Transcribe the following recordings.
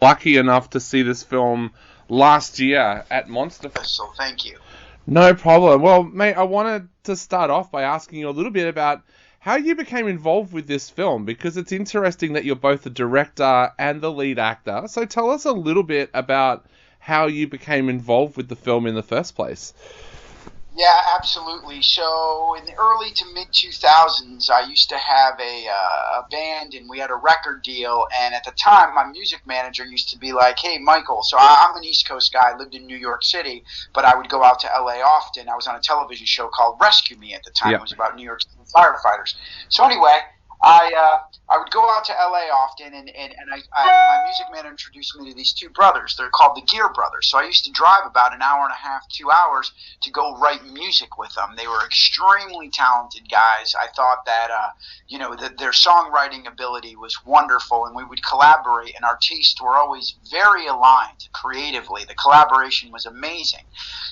lucky enough to see this film last year at Monster. So thank you. No problem. Well, mate, I wanted to start off by asking you a little bit about how you became involved with this film, because it's interesting that you're both the director and the lead actor. So tell us a little bit about how you became involved with the film in the first place. Yeah, absolutely. So in the early to mid 2000s, I used to have a band, and we had a record deal. And at the time, my music manager used to be like, "Hey, Michael." So I'm an East Coast guy. I lived in New York City, but I would go out to LA often. I was on a television show called Rescue Me at the time. Yep. It was about New York City firefighters. So anyway, I would go out to LA often, and my music manager introduced me to these two brothers. They're called the Gear Brothers. So I used to drive about an hour and a half, 2 hours to go write music with them. They were extremely talented guys. I thought that their songwriting ability was wonderful, and we would collaborate, and our tastes were always very aligned creatively. The collaboration was amazing.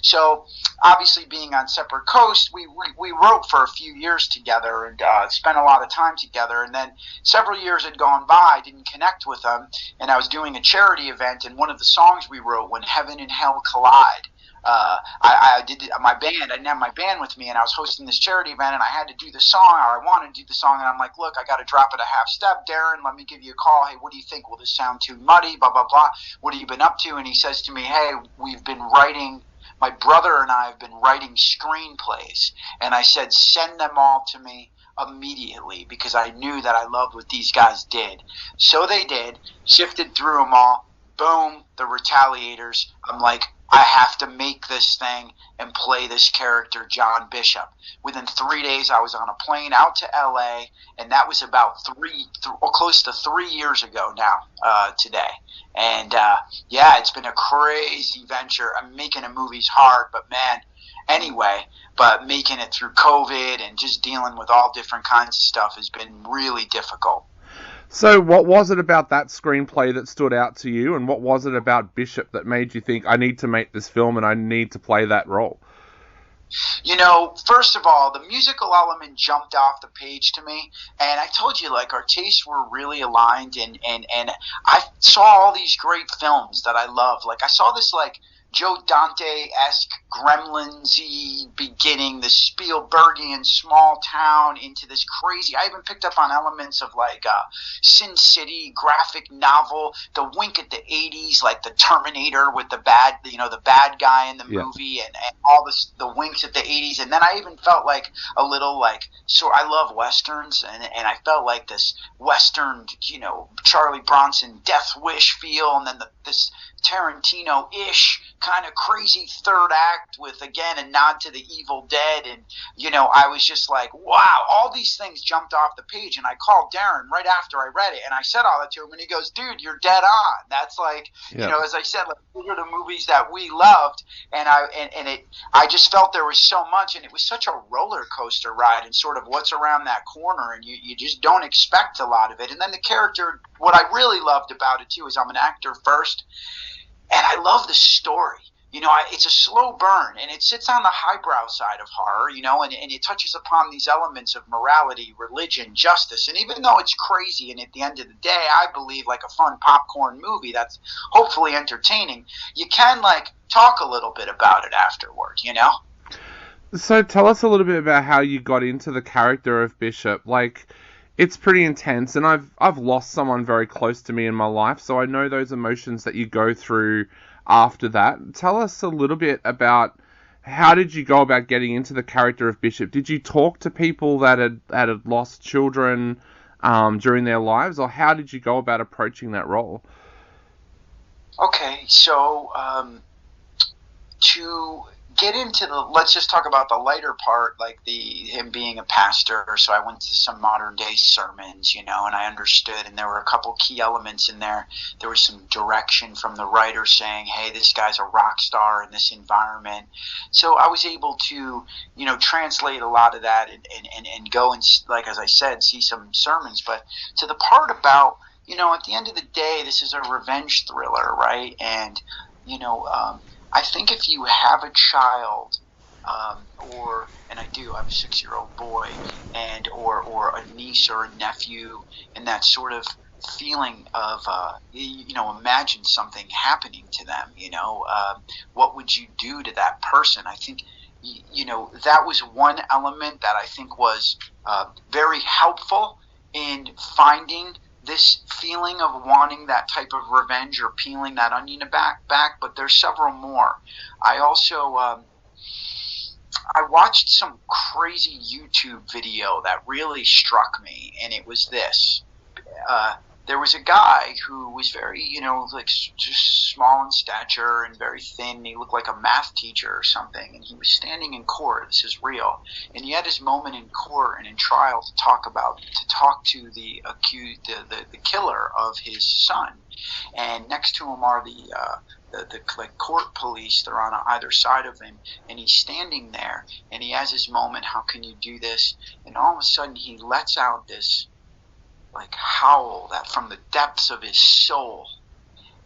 So obviously, being on separate coasts, we wrote for a few years together and spent a lot of time together. And then several years had gone by, I didn't connect with them, and I was doing a charity event, and one of the songs we wrote, "When Heaven and Hell Collide," I did my band. I didn't have my band with me, and I was hosting this charity event, and I had to do the song, or I wanted to do the song, and I'm like, "Look, I got to drop it a half step, Darren. Let me give you a call. Hey, what do you think? Will this sound too muddy? Blah blah blah. What have you been up to?" And he says to me, "Hey, we've been writing." My brother and I have been writing screenplays, and I said, "Send them all to me immediately," because I knew that I loved what these guys did. So they did, sifted through them all. Boom, the Retaliators. I'm like, I have to make this thing and play this character, John Bishop. Within 3 days, I was on a plane out to LA, and that was about close to 3 years ago now, today. And yeah, it's been a crazy venture. Making a movie's hard, but man, anyway, but making it through COVID and just dealing with all different kinds of stuff has been really difficult. So what was it about that screenplay that stood out to you, and what was it about Bishop that made you think, I need to make this film and I need to play that role? First of all, the musical element jumped off the page to me, and I told you, like, our tastes were really aligned, and I saw all these great films that I love. Like, I saw this, like, Joe Dante-esque Gremlins-y beginning, the Spielbergian small town into this crazy. I even picked up on elements of like Sin City graphic novel, the wink at the 80s, like the Terminator with the bad guy in the movie, and all this, the winks at the 80s. And then I even felt like a little like, so I love Westerns, and I felt like this Western, Charlie Bronson Death Wish feel, and then this Tarantino-ish kind of crazy third act with, again, a nod to the Evil Dead. And, I was just like, wow, all these things jumped off the page. And I called Darren right after I read it, and I said all that to him, and he goes, "Dude, you're dead on. That's like, as I said, like, those are the movies that we loved." And I just felt there was so much, and it was such a roller coaster ride, and sort of what's around that corner, and you just don't expect a lot of it. And then the character, what I really loved about it too is I'm an actor first, and I love the story. It's a slow burn, and it sits on the highbrow side of horror, and it touches upon these elements of morality, religion, justice. And even though it's crazy, and at the end of the day, I believe, like a fun popcorn movie that's hopefully entertaining, you can, like, talk a little bit about it afterward, So tell us a little bit about how you got into the character of Bishop. Like, it's pretty intense, and I've lost someone very close to me in my life, so I know those emotions that you go through after that. Tell us a little bit about how did you go about getting into the character of Bishop? Did you talk to people that had lost children during their lives, or how did you go about approaching that role? Okay, so to get into let's just talk about the lighter part, like him being a pastor. So I went to some modern day sermons, and I understood, and there were a couple key elements in there. There was some direction from the writer saying, hey, this guy's a rock star in this environment. So I was able to, translate a lot of that and go and, like, as I said, see some sermons. But to the part about, at the end of the day, this is a revenge thriller, right? And, I think if you have a child, and I do, I have a 6-year-old boy, or a niece or a nephew in that sort of feeling of imagine something happening to them. What would you do to that person? I think that was one element that I think was very helpful in finding this feeling of wanting that type of revenge or peeling that onion back. But there's several more. I also I watched some crazy YouTube video that really struck me, and it was this. There was a guy who was very, like just small in stature and very thin. He looked like a math teacher or something, and he was standing in court. This is real, and he had his moment in court and in trial to talk to the accused, the killer of his son. And next to him are the court police. They're on either side of him, and he's standing there, and he has his moment. How can you do this? And all of a sudden, he lets out this like howl that from the depths of his soul,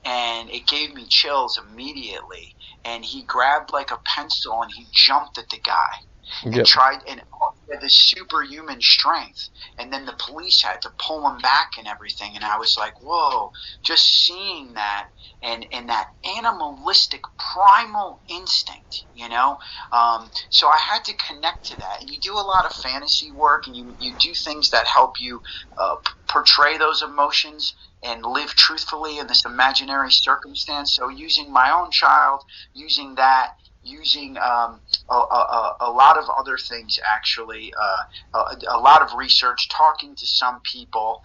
and it gave me chills immediately. And he grabbed like a pencil and he jumped at the guy. Yep. And tried, and he had this superhuman strength, and then the police had to pull him back and everything. And I was like, whoa, just seeing that and that animalistic primal instinct, so I had to connect to that. And you do a lot of fantasy work, and you do things that help you portray those emotions and live truthfully in this imaginary circumstance. So using my own child, using that, using a lot of other things, actually, a lot of research, talking to some people,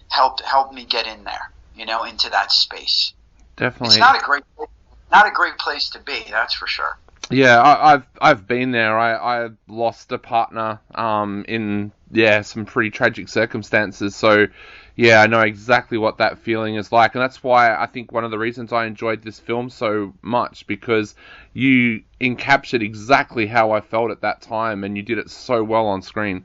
helped me get in there, into that space. Definitely, it's not a great place to be, that's for sure. Yeah, I've been there. I lost a partner in some pretty tragic circumstances. So yeah, I know exactly what that feeling is like, and that's why I think one of the reasons I enjoyed this film so much, because you encaptured exactly how I felt at that time, and you did it so well on screen.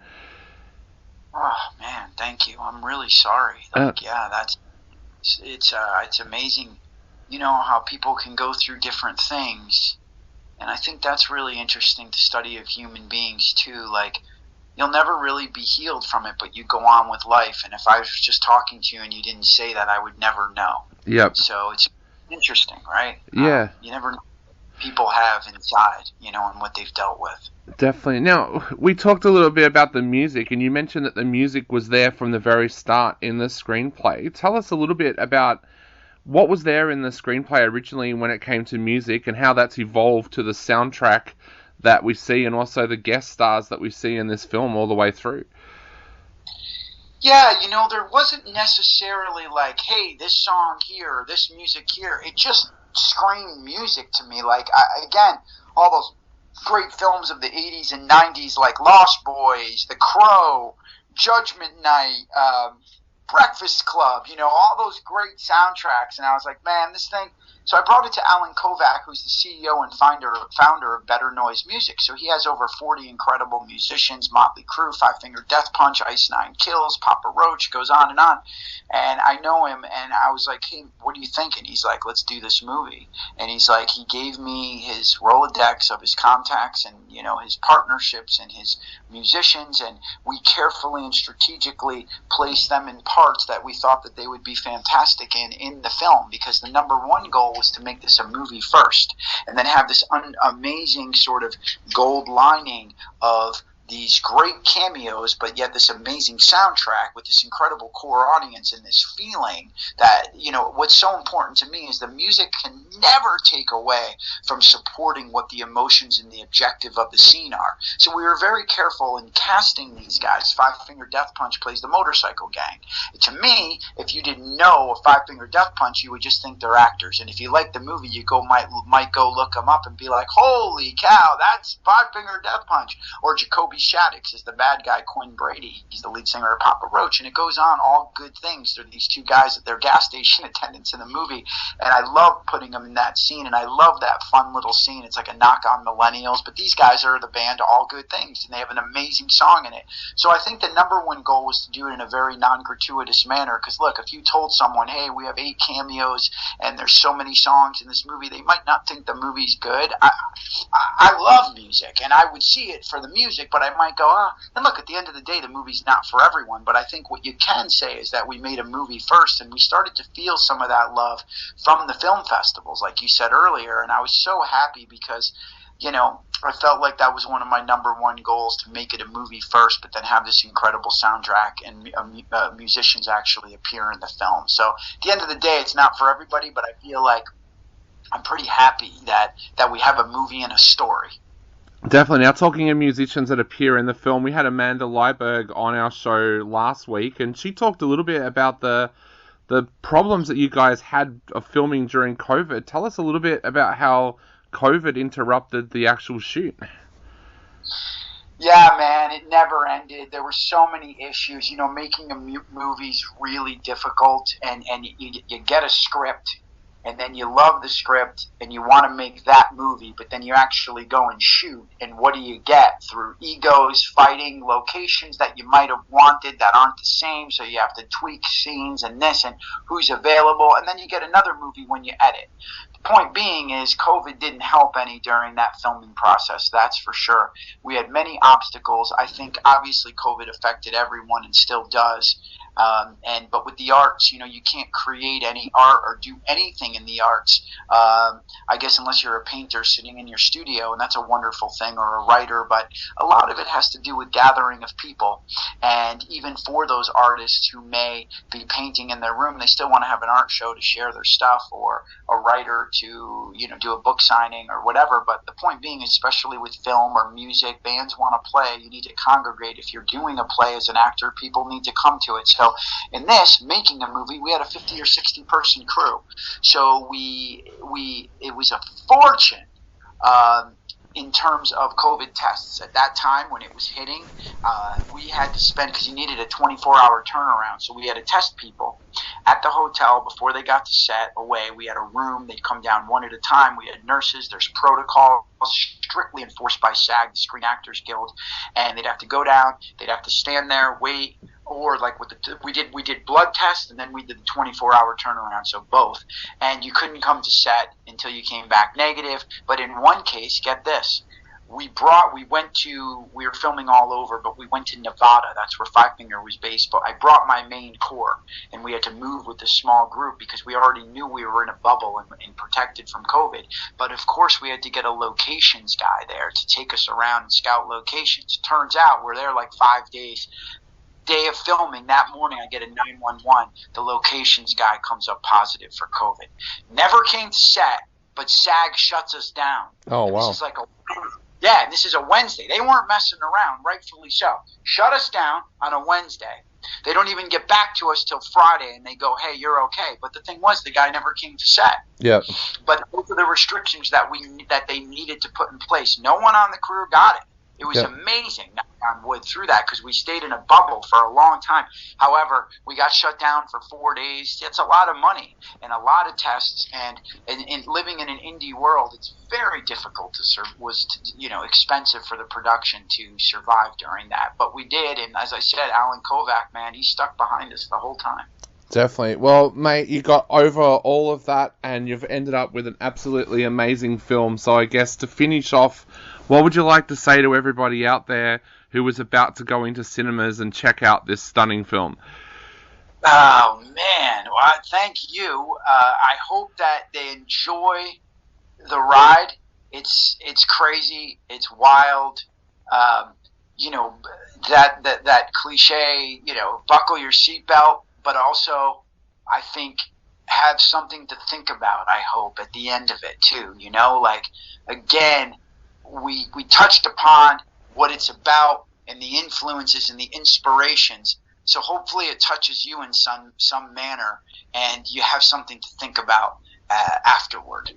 Oh man, thank you. I'm really sorry. It's amazing, how people can go through different things, and I think that's really interesting to study of human beings too. Like, you'll never really be healed from it, but you go on with life. And if I was just talking to you and you didn't say that, I would never know. Yep. So it's interesting, right? Yeah. You never know what people have inside, and what they've dealt with. Definitely. Now, we talked a little bit about the music, and you mentioned that the music was there from the very start in the screenplay. Tell us a little bit about what was there in the screenplay originally when it came to music, and how that's evolved to the soundtrack that we see, and also the guest stars that we see in this film all the way through. Yeah, there wasn't necessarily like, hey, this song here, this music here. It just screamed music to me. Like, again, all those great films of the 80s and 90s, like Lost Boys, The Crow, Judgment Night, Breakfast Club, all those great soundtracks. And I was like, man, this thing. So I brought it to Alan Kovac, who's the CEO and founder of Better Noise Music. So he has over 40 incredible musicians: Motley Crue, Five Finger Death Punch, Ice Nine Kills, Papa Roach, goes on and on. And I know him, and I was like, hey, what do you think? And he's like, let's do this movie. And he's like, he gave me his Rolodex of his contacts and, his partnerships and his musicians, and we carefully and strategically placed them in parts that we thought that they would be fantastic in the film, because the number one goal was to make this a movie first, and then have this amazing sort of gold lining of these great cameos, but yet this amazing soundtrack with this incredible core audience and this feeling that, what's so important to me is the music can never take away from supporting what the emotions and the objective of the scene are. So we were very careful in casting these guys. Five Finger Death Punch plays the motorcycle gang. To me, if you didn't know of Five Finger Death Punch, you would just think they're actors. And if you like the movie, you might go look them up and be like, holy cow, that's Five Finger Death Punch. Or Jacoby Shaddix is the bad guy, Quinn Brady. He's the lead singer of Papa Roach. And it goes on, all good things. They're these two guys at their gas station attendants in the movie. And I love putting them in that scene. And I love that fun little scene. It's like a knock on millennials. But these guys are the band All Good Things. And they have an amazing song in it. So I think the number one goal was to do it in a very non-gratuitous manner. Because look, if you told someone, hey, we have 8 cameos and there's so many songs in this movie, they might not think the movie's good. I love music. And I would see it for the music. But I I might go, oh, and look, at the end of the day, the movie's not for everyone. But I think what you can say is that we made a movie first, and we started to feel some of that love from the film festivals, like you said earlier. And I was so happy because, you know, I felt like that was one of my number one goals, to make it a movie first, but then have this incredible soundtrack and musicians actually appear in the film. So at the end of the day, it's not for everybody, but I feel like I'm pretty happy that we have a movie and a story. Definitely. Now, talking of musicians that appear in the film, we had Amanda Leiberg on our show last week, and she talked a little bit about the problems that you guys had of filming during COVID. Tell us a little bit about how COVID interrupted the actual shoot. Yeah, man, it never ended. There were so many issues. You know, making a movie's really difficult, and you get a script, and then you love the script, and you want to make that movie, but then you actually go and shoot, and what do you get? Through egos, fighting, locations that you might have wanted that aren't the same, so you have to tweak scenes and this, and who's available, and then you get another movie when you edit. The point being is COVID didn't help any during that filming process, that's for sure. We had many obstacles. I think obviously COVID affected everyone and still does. But with the arts, you know, you can't create any art or do anything in the arts, I guess, unless you're a painter sitting in your studio, and that's a wonderful thing, or a writer, but a lot of it has to do with gathering of people. And even for those artists who may be painting in their room, they still want to have an art show to share their stuff, or a writer to, you know, do a book signing or whatever. But the point being, especially with film or music, bands want to play, you need to congregate. If you're doing a play as an actor, people need to come to it. So in this, making a movie, we had a 50 or 60 person crew. So it was a fortune in terms of COVID tests. At that time when it was hitting, we had to spend, because you needed a 24-hour turnaround, so we had to test people at the hotel before they got to set away. We had a room, they'd come down one at a time. We had nurses, there's protocols strictly enforced by SAG, the Screen Actors Guild, and they'd have to go down, they'd have to stand there, wait, or like with we did blood tests, and then we did the 24-hour turnaround, so both. And you couldn't come to set until you came back negative. But in one case, get this, we were filming all over, but we went to Nevada. That's where Five Finger was based. But I brought my main core, and we had to move with this small group because we already knew we were in a bubble and protected from COVID. But of course, we had to get a locations guy there to take us around and scout locations. Turns out we're there like 5 days. Day of filming, that morning I get a 911. The locations guy comes up positive for COVID. Never came to set, but SAG shuts us down. Oh, wow. This is like this is a Wednesday. They weren't messing around, rightfully so. Shut us down on a Wednesday. They don't even get back to us till Friday, and they go, hey, you're okay. But the thing was, the guy never came to set. Yeah. But those are the restrictions that they needed to put in place. No one on the crew got it. It was amazing, knock on wood, through that, because we stayed in a bubble for a long time. However, we got shut down for 4 days. It's a lot of money and a lot of tests. And living in an indie world, it's very difficult expensive for the production to survive during that. But we did, and as I said, Alan Kovac, man, he stuck behind us the whole time. Definitely. Well, mate, you got over all of that, and you've ended up with an absolutely amazing film. So I guess to finish off, what would you like to say to everybody out there who was about to go into cinemas and check out this stunning film? Oh, man. Well, thank you. I hope that they enjoy the ride. It's crazy. It's wild. That cliche, buckle your seatbelt, but also I think have something to think about, I hope, at the end of it too. Again, we touched upon what it's about and the influences and the inspirations. So hopefully it touches you in some manner, and you have something to think about afterward.